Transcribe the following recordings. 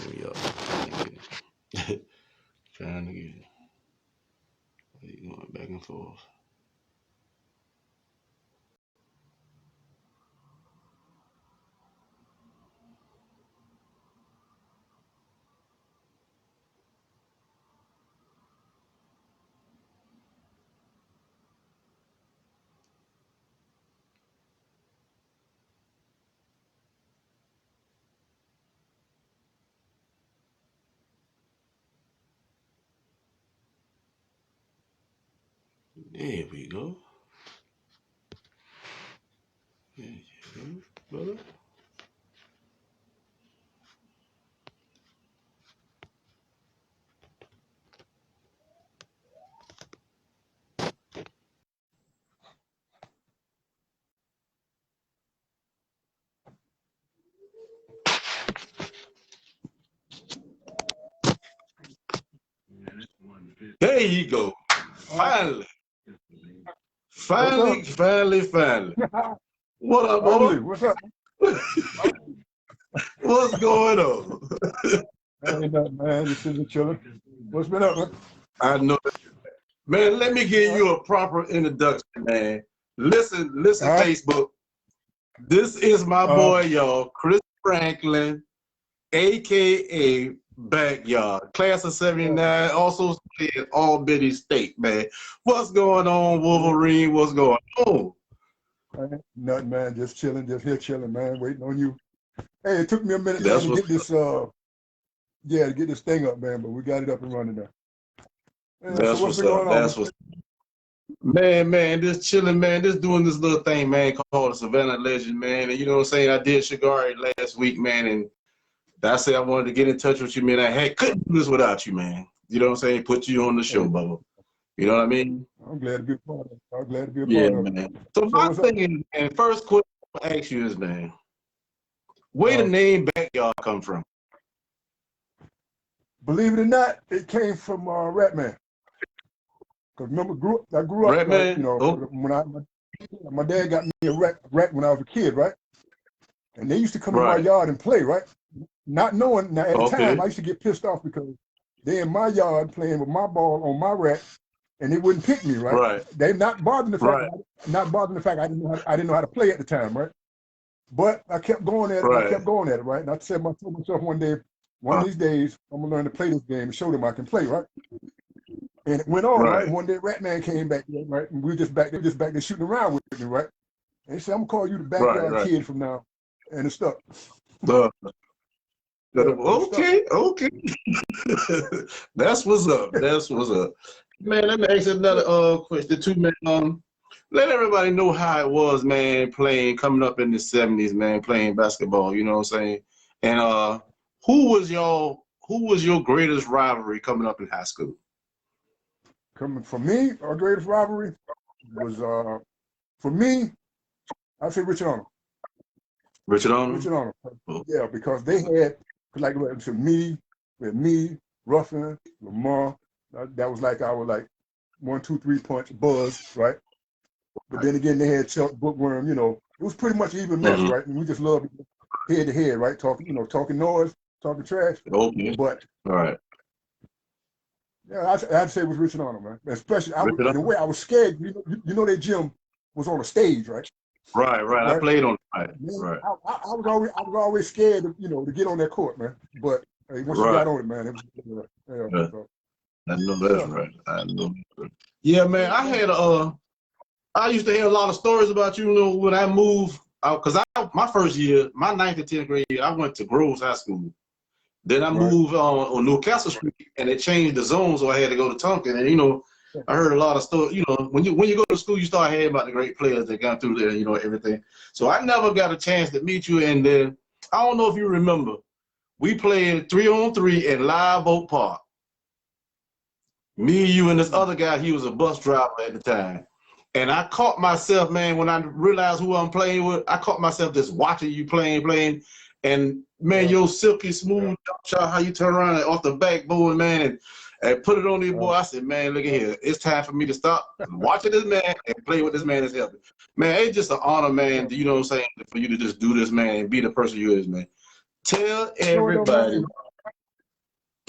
me up. Trying to get it. Trying to get it. You going back and forth. There we go. There you go, brother. There you go. Finally. Finally. What up, brother? What's up? What's going on? Ain't nothing, man. Just sitting chilling. What's been up, man? I know. Man, let me give you a proper introduction, man. Listen, Facebook. This is my boy, y'all, Chris Franklin, a.k.a. Backyard. Class of 79, also in Albany State, man. What's going on, Wolverine? What's going on? Nothing, man. Just chilling, just here chilling, man. Waiting on you. Hey, it took me a minute That's to get this, to get this thing up, man, but we got it up and running now. Man, that's so what's up. That's what's Man, just chilling, man. Just doing this little thing, man, called the Savannah Legend, man. And you know what I'm saying? I did Shigari last week, man, and I said I wanted to get in touch with you, man. I couldn't do this without you, man. You know what I'm saying? Put you on the show, Bubba. You know what I mean? I'm glad to be a part of it. I'm glad to be a part of it. Man. So my thing is, and first question I'll ask you is, man, where the name Backyard come from? Believe it or not, it came from Ratman. Because remember, I grew up, Ratman? You know, when my dad got me a rat when I was a kid, right? And they used to come in my yard and play, right? Not knowing, now at the time, I used to get pissed off because they in my yard playing with my ball on my rat, and they wouldn't pick me, right? They not bothering the fact, I didn't know how to play at the time, right? But I kept going at it, right? And I told myself one day, one of these days, I'm gonna learn to play this game and show them I can play, right? And it went on, right? And one day Ratman came back, right? And we were just back there shooting around with me, right? And he said, I'm gonna call you the Backyard Kid from now. And it stuck. Okay. That's what's up. Man, let me ask you another question too, man. Let everybody know how it was, man, coming up in the 70s, man, playing basketball, you know what I'm saying? And who was your greatest rivalry coming up in high school? Coming from me, our greatest rivalry was for me, I'd say Richard Arnold. Richard Arnold? Richard Arnold. Yeah, because they had, like, me, Ruffin, Lamar. That was like our 1, 2, 3 punch buzz, right? But then again, they had Chuck, Bookworm. You know, it was pretty much even mess, right? And we just loved head to head, right? Talking noise, talking trash. Okay. But yeah, I'd say it was Richard Arnold, man. Especially in a way I was scared. You know, that gym was on a stage, right? Right. I played on it. Right. I was always scared, to get on that court, man. But hey, once you got on it, man, it was so. I know that's right. I know. Yeah, man. I used to hear a lot of stories about you, when I moved out, because my first year, my 9th and 10th grade year, I went to Groves High School. Then I moved on Newcastle Street, and they changed the zone, so I had to go to Tonkin. And I heard a lot of stories. When you go to school, you start hearing about the great players that got through there, everything. So I never got a chance to meet you. And then I don't know if you remember, we played 3-on-3 at Live Oak Park. Me, you, and this other guy. He was a bus driver at the time. And I caught myself, man, when I realized who I'm playing with, I caught myself just watching you playing. And man, your silky smooth shot, how you turn around and off the backboard, man, and put it on this boy. I said, man, look at here. It's time for me to stop watching this man and play with this man that's helping. Man, it's just an honor, man, you know what I'm saying, for you to just do this, man, and be the person you is, man. Tell everybody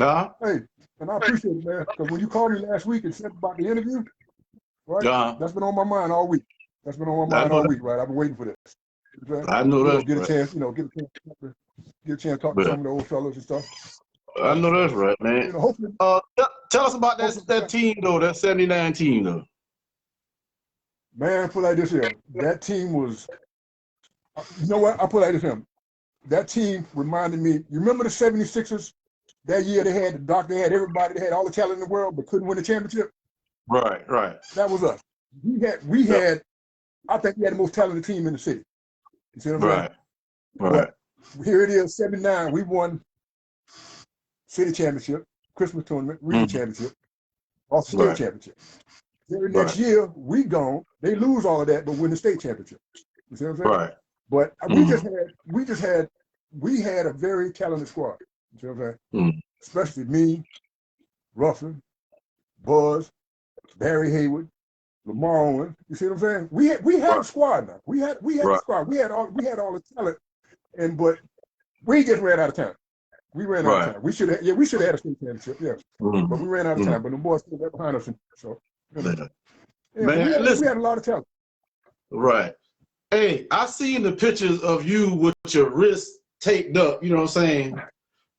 Hey, and I appreciate it, man. Because when you called me last week and said about the interview, right? That's been on my mind all week. That's been on my mind all week, right? I've been waiting for this. I know that. Get a chance, get a chance to talk to some of the old fellas and stuff. I know that's right, man. Hopefully, tell us about that team though, that '79 team though. Man, I put like this here. That team was. You know what? I put like this here. That team reminded me. You remember the '76ers? That year they had the doctor, they had everybody, they had all the talent in the world, but couldn't win the championship. Right. That was us. We had. I think we had the most talented team in the city. You see what I'm saying? Right. But here it is, '79. We won city championship, Christmas tournament, region championship, also state championship. Very next year, we gone. They lose all of that, but win the state championship. You see what I'm saying? Right. But we had a very talented squad. You see what I'm saying? Especially me, Ruffin, Buzz, Barry Hayward, Lamar Owen. You see what I'm saying? We had a squad now. We had a squad. We had all the talent, but we just ran out of time. We ran out of time. We should have had a state championship, but we ran out of time. But the boys still got behind us, so man, we had a lot of talent. Right. Hey, I seen the pictures of you with your wrist taped up. You know what I'm saying?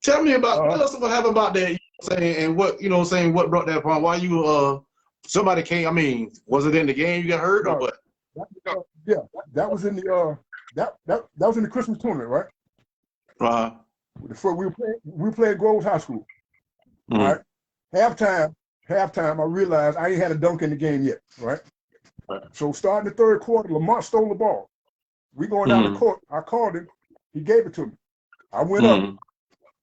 Tell me about tell us what happened about that. You know what I'm saying, and what what brought that upon? Why you somebody came? I mean, was it in the game you got hurt or what? That was in the that was in the Christmas tournament, right? We were playing Groves High School. All right. Halftime, I realized I ain't had a dunk in the game yet, right? So starting the third quarter, Lamont stole the ball. We going down the court. I called him. He gave it to me. I went up.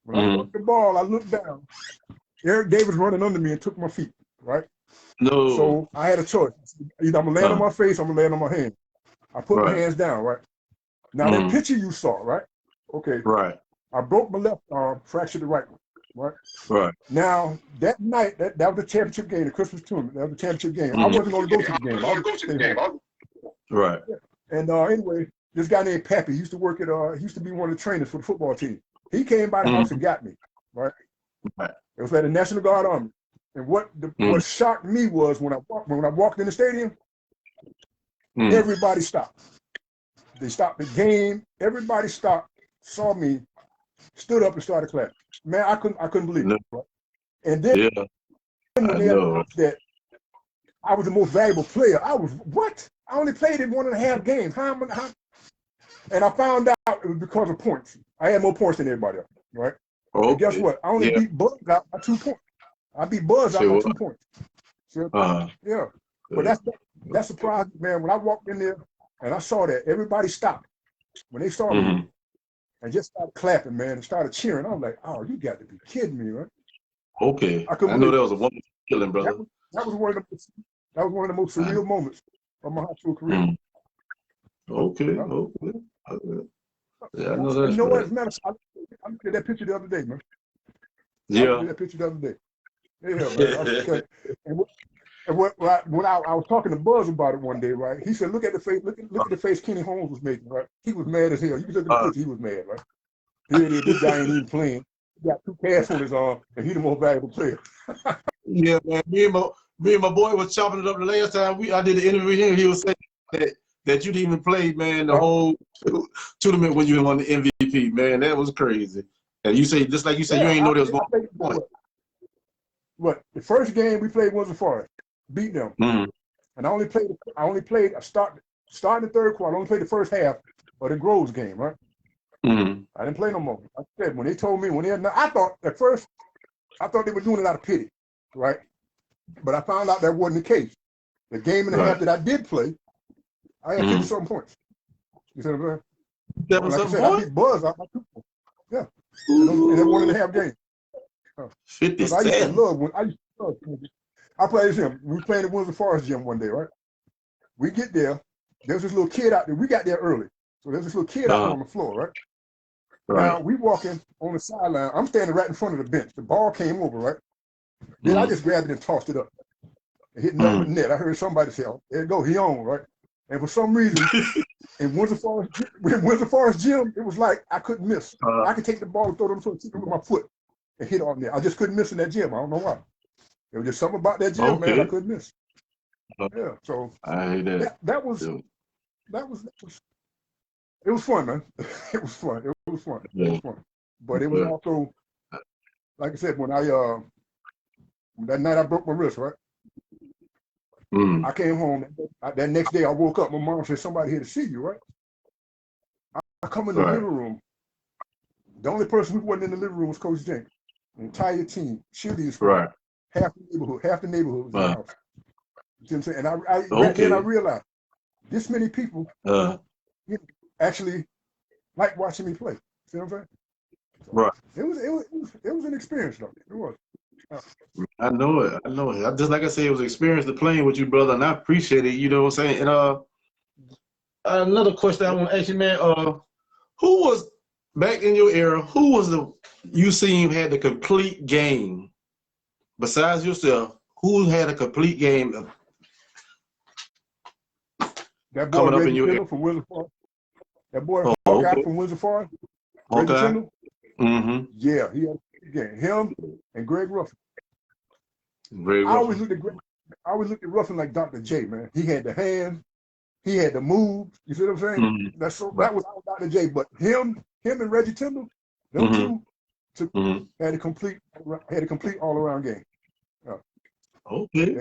When I took the ball, I looked down. Eric Davis running under me and took my feet, right? No. So I had a choice. Either I'm going to land on my face or I'm going to land on my hand. I put my hands down, right? Now, that picture you saw, right? Okay. Right. I broke my left arm, fractured the right one, right? Now, that night, that was the championship game, the Christmas tournament. That was the championship game. I wasn't going to go to the game. I was going to stay home. Right. And anyway, this guy named Pappy, he used to work at, he used to be one of the trainers for the football team. He came by the house and got me, right? It was at the National Guard Army. And what shocked me was when I walked in the stadium, everybody stopped. They stopped the game. Everybody stopped, saw me, stood up and started clapping. Man, I couldn't believe it. Right? And then when they announced that I was the most valuable player, I was, what? I only played in 1.5 games. How? And I found out it was because of points. I had more points than everybody else, right? Okay. And guess what? I only beat Buzz out by 2 points. I beat Buzz out by 2 points. So, but that surprised me, man. When I walked in there and I saw that, everybody stopped. When they saw me and just started clapping, man, and started cheering, I was like, oh, you got to be kidding me, right? Okay. I know that was a wonderful feeling, brother. That was one of the most surreal moments of my high school career. Okay. Yeah, I know that. You know what? As a matter of fact, I looked at that picture the other day, man. Yeah. I looked at that picture the other day. Yeah, man. And when I was talking to Buzz about it one day, right? He said, look at the face, look at the face Kenny Holmes was making, right? He was mad as hell. You can look at the picture, he was mad, right? Here, this guy ain't even playing. He got 2 casts on his arm, and he's the most valuable player. Yeah, man. Me and my boy was chopping it up the last time I did the interview with him. He was saying that you didn't even play, man, the whole tournament when you won the MVP, man. That was crazy. And you say, just like you said, you ain't know there was going to be a point. What? The first game we played was Forest, beat them, and I only played. I started the third quarter. I only played the first half of the Groves game, right? I didn't play no more. I said when they told me I thought at first they were doing it out of pity, right? But I found out that wasn't the case. The game and a half that I did play, I had 50-something points. You see what I'm saying? Like I said, I beat Buzz out by 2 points. Yeah, in that 1.5 games. 57. I played him. We played at Windsor Forest gym one day, right? We get there. There's this little kid out there. We got there early. So there's this little kid out there on the floor, right? Now we walking on the sideline. I'm standing right in front of the bench. The ball came over, right? Then I just grabbed it and tossed it up. It hit nothing but net. I heard somebody say, oh, there you go, he on, right? And for some reason, in Windsor Forest gym, it was like I couldn't miss. I could take the ball and throw it on the floor with my foot. and hit on there. I just couldn't miss in that gym. I don't know why. There was just something about that gym, man, I couldn't miss. Yeah, so I hate that. That was it was fun, man. It was fun. It was fun. It was fun. But it was also, like I said, when that night I broke my wrist, right? I came home that next day. I woke up. My mom said, "Somebody here to see you," right? I come in the living room. The only person who wasn't in the living room was Coach Jenkins. The entire team, cheerleaders, squad, half the neighborhood was in the house. You know what I'm saying? And then I realized this many people actually like watching me play. See what I'm saying? So it was an experience, though. It was. I know it. I know it. Just like I said, it was an experience to playing with you, brother, and I appreciate it. You know what I'm saying? And another question I want to ask you, man. Who was back in your era? Who was you seen had the complete game besides yourself? Who had a complete game? That boy Reggie Kendall from Windsor Forest. That boy guy from Windsor Forest. Reggie Kendall. Yeah, he had a game. Him and Greg Ruffin. I always looked at Ruffin like Dr. J, man. He had the hand, he had the move. You see what I'm saying? That was Dr. J. But him and Reggie Kendall, them two had a complete all around game. Okay.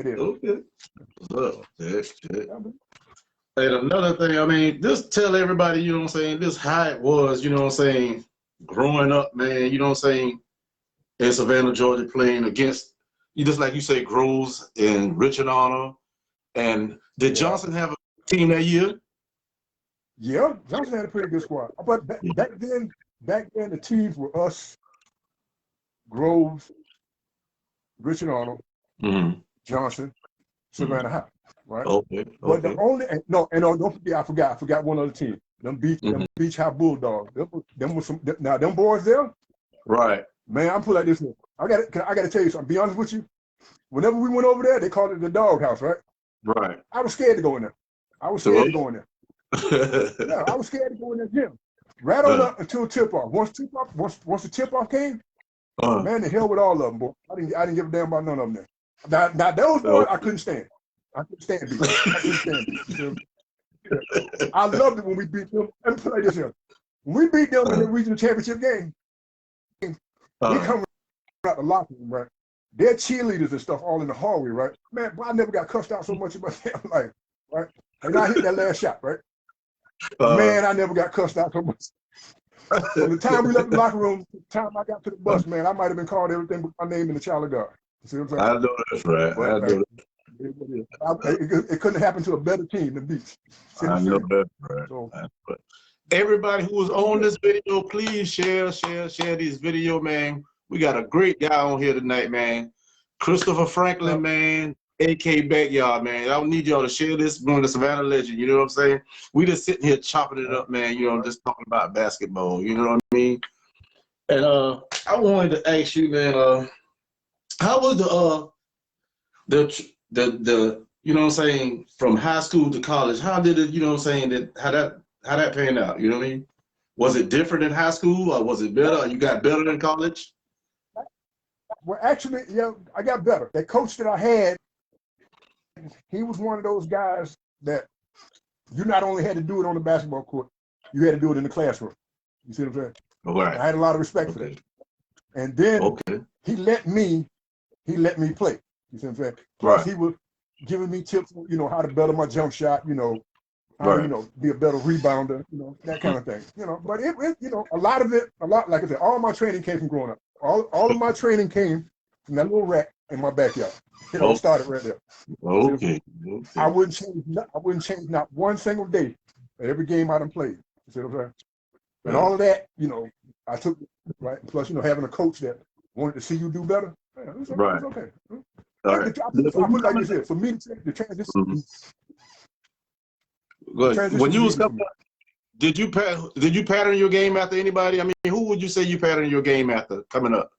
And another thing, I mean, just tell everybody, you know what I'm saying, this how it was, you know what I'm saying, growing up, man, you know what I'm saying, in Savannah, Georgia, playing against, just like you say, Groves and Richard Honor. And did Johnson have a team that year? Yeah, Johnson had a pretty good squad. But back then the teams were us, Groves, Richard Arnold, Johnson, Savannah High, right? But the only don't forget, I forgot one other team. Them Beach High Bulldogs. Them boys there. Right. Man, I'm put like this. I gotta tell you something. Be honest with you. Whenever we went over there, they called it the dog house, right? Right. I was scared to go in there. I was scared to go in there. Yeah, I was scared to go in that gym. Right on up until tip off. Once the tip off came, man, the hell with all of them, boy. I didn't give a damn about none of them there. Now those boys, I couldn't stand. I couldn't stand these. I couldn't stand these. I loved it when we beat them. Let me play this here. When we beat them in the regional championship game, we come out the locker room, right? They're cheerleaders and stuff all in the hallway, right? Man, I never got cussed out so much in my damn life, right? And I hit that last shot, right? Man, I never got cussed out so much. From the time we left the locker room, the time I got to the bus, man, I might have been called everything but my name in the child of God. You see what I'm saying? I know that's right. But, I know it couldn't happen to a better team than Beach. I know that's right. So, everybody who was on this video, please share this video, man. We got a great guy on here tonight, man. Christopher Franklin, man. AK Backyard, man. I need y'all to share this on the Savannah Legend. You know what I'm saying? We just sitting here chopping it up, man. You know, just talking about basketball. You know what I mean? And I wanted to ask you, man. How was the you know what I'm saying, from high school to college? How did it? You know what I'm saying? How that panned out? You know what I mean? Was it different in high school, or was it better? Or you got better in college? Well, actually, yeah, I got better. That coach that I had, he was one of those guys that you not only had to do it on the basketball court, you had to do it in the classroom. You see what I'm saying? Right. I had a lot of respect for that. And then he let me play. You see what I'm saying? Plus he was giving me tips, you know, how to better my jump shot, you know, how to, you know, be a better rebounder, you know, that kind of thing. You know, but it you know, a lot, like I said, all my training came from growing up. All of my training came from that little rack in my backyard. It all started right there. Okay. I wouldn't change not one single day at every game I done played. You see what I'm saying? And all of that, you know, I took right. Plus, you know, having a coach that wanted to see you do better. Yeah, it was okay. All right. I put it like this here. For me, the transition. When you was coming up, did you pattern your game after anybody? I mean, who would you say you pattern your game after coming up?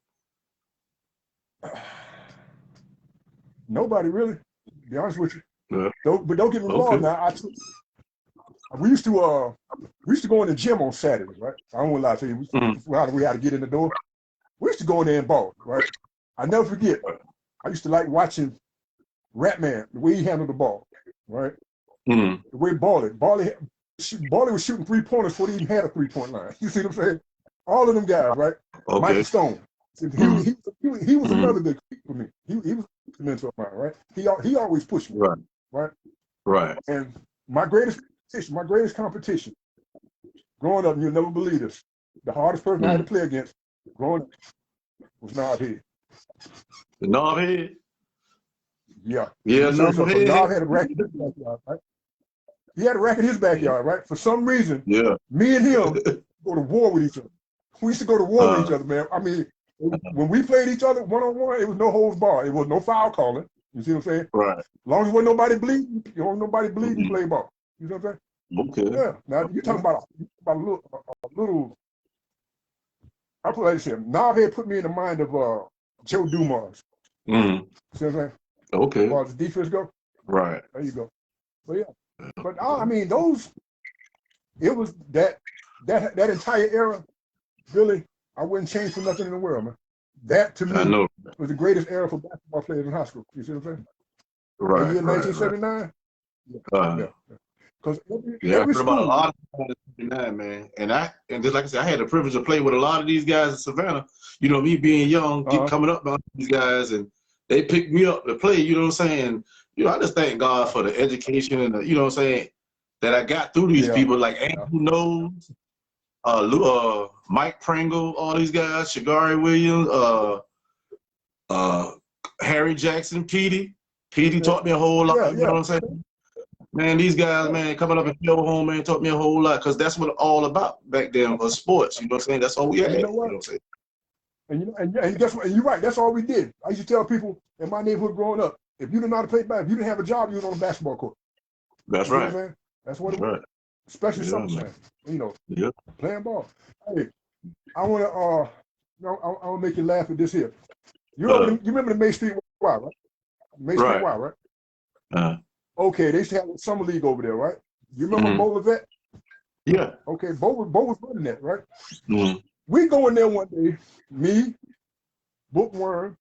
Nobody really, to be honest with you. But don't get me wrong. Now, we used to go in the gym on Saturdays, right? I don't want to lie to you. We had to get in the door. we used to go in there and ball, right? I never forget. I used to like watching Ratman, the way he handled the ball, right? The way Baldy was shooting 3-pointers before he even had a 3-point line. You see what I'm saying? All of them guys, right? Okay. Michael Stone. He was another good kid for me. He was a mentor of mine, right? He always pushed me, right? And my greatest competition, growing up, you'll never believe this. The hardest person I had to play against growing up was Knobhead. The Knobhead? Yeah. Yeah, Knob had a racket in his backyard, right? He had a racket in his backyard, right? For some reason, me and him go to war with each other. We used to go to war with each other, man. I mean, when we played each other one-on-one, it was no holds barred. It was no foul calling. You see what I'm saying? Right. As long as there wasn't nobody bleeding, play ball. You know what I'm saying? Okay. Yeah. Now, you're talking about a little, I put like I said, Knobhead put me in the mind of Joe Dumars. See what I'm saying? Okay. As far as the defense go? Right. There you go. But yeah. But I mean, it was that entire era, Billy, I wouldn't change for nothing in the world, man. That to me was the greatest era for basketball players in high school. You see what I'm saying? Right. The year 1979. Right. Because I heard about a lot of guys in 79, man. And just like I said, I had the privilege to play with a lot of these guys in Savannah. You know, me being young, coming up behind these guys, and they picked me up to play. You know what I'm saying? You know, I just thank God for the education and you know what I'm saying, that I got through these people like Andrew Knowles, Mike Pringle, all these guys, Shagari Williams, Harry Jackson, Petey. Petey taught me a whole lot. You know what I'm saying? Man, these guys, man, coming up in field home, man, taught me a whole lot because that's what all about back then was sports. You know what I'm saying? That's all we had. You know what? You know what I'm saying? And guess what? And you're right. That's all we did. I used to tell people in my neighborhood growing up, if you didn't know how to play basketball, if you didn't have a job, you was on a basketball court. That's right. What that's what it was. Especially summertime. You know, playing ball. Hey, I want to I want to make you laugh at this here. You remember the May Street Y, right? May Street Y, right? Okay, they used to have a summer league over there, right? You remember Bo Levette? Yeah. Okay, Bo was running that, right? We go in there one day, me, Bookworm,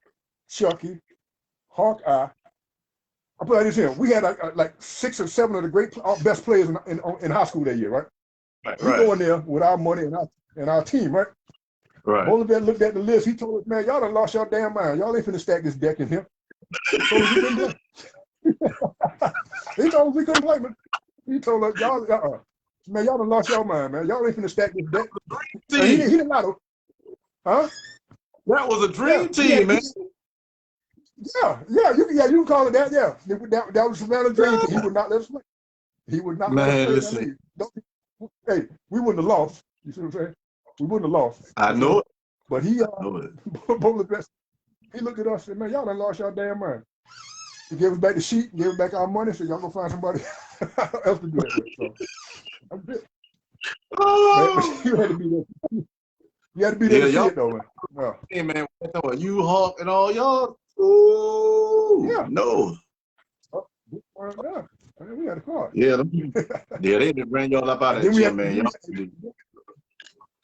Chucky, Hawkeye. I put this here. We had like 6 or 7 of the great best players in high school that year, right? We go in there with our money and our team, right? Bo Levette looked at the list. He told us, man, y'all done lost your damn mind. Y'all ain't finna stack this deck in here. So we couldn't play. He told us we couldn't play, man. He told us, y'all, man, y'all done lost your mind, man. Y'all ain't finna stack this deck. He didn't lie though. Huh? That was a dream team, man. You can call it that. Yeah, that was Savannah dream team. He would not let us play. He would not let us play. Hey, we wouldn't have lost. You see what I'm saying? We wouldn't have lost. I know it. But he looked at us and said, man, y'all done lost your damn mind. He gave us back the sheet, gave us back our money, so y'all go find somebody else to do that with. So that's it. Man, you had to be there. You had to be there to see it though, man. Yeah. Hey man, you Hawk and all y'all. Ooh, no. We had a car. Yeah, they didn't bring y'all up out of jail, man.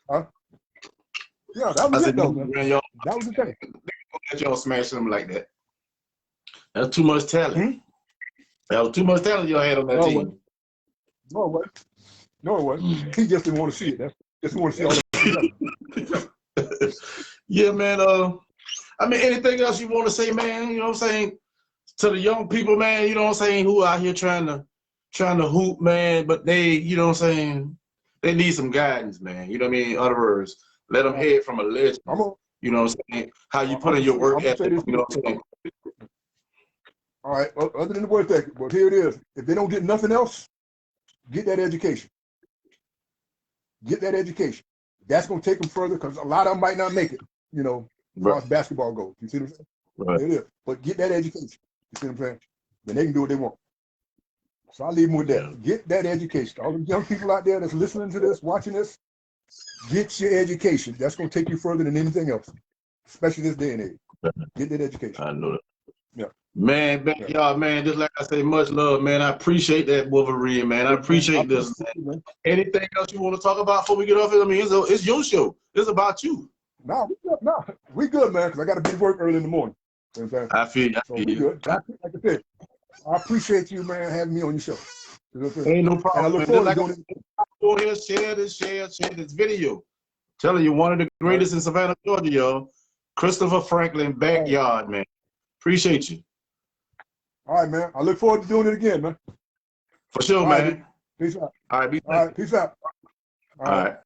Huh? Yeah, that was it though, man. That was the thing. They gonna let y'all smash them like that. That's too much talent. That was too much talent y'all had on that team. No, it wasn't. He just didn't want to see it. Just want to see all that. Yeah, man. I mean, anything else you want to say, man? You know what I'm saying? To the young people, man, you know what I'm saying, who out here trying to hoop, man, but they, you know what I'm saying, they need some guidance, man. You know what I mean? In other words, let them hear from a legend. You know what I'm saying? How you put in your work ethic, you know what I'm saying? All right, other than the work ethic, but here it is. If they don't get nothing else, get that education. Get that education. That's going to take them further because a lot of them might not make it, you know, as far as basketball goes. You see what I'm saying? Right. It is. But get that education. You see what I'm saying? Then they can do what they want. So I'll leave them with that. Get that education. All the young people out there that's listening to this, watching this, get your education. That's going to take you further than anything else, especially this day and age. Get that education. I know that. Yeah. Man, y'all, man, just like I say, much love, man. I appreciate that, Wolverine, man. I appreciate this. Anything else you want to talk about before we get off it? I mean, it's your show. It's about you. We good, man, because I got to be to work early in the morning. You know what I'm saying? I feel we you. good. Like I said, I appreciate you, man, having me on your show. You know Ain't no problem. And I look forward to doing it. Go here, share this video. Telling you, one of the greatest in Savannah, Georgia, y'all. Christopher Franklin backyard, man. Appreciate you. All right, man. I look forward to doing it again, man. For sure, man. Peace out. All right, All right, peace out. All right.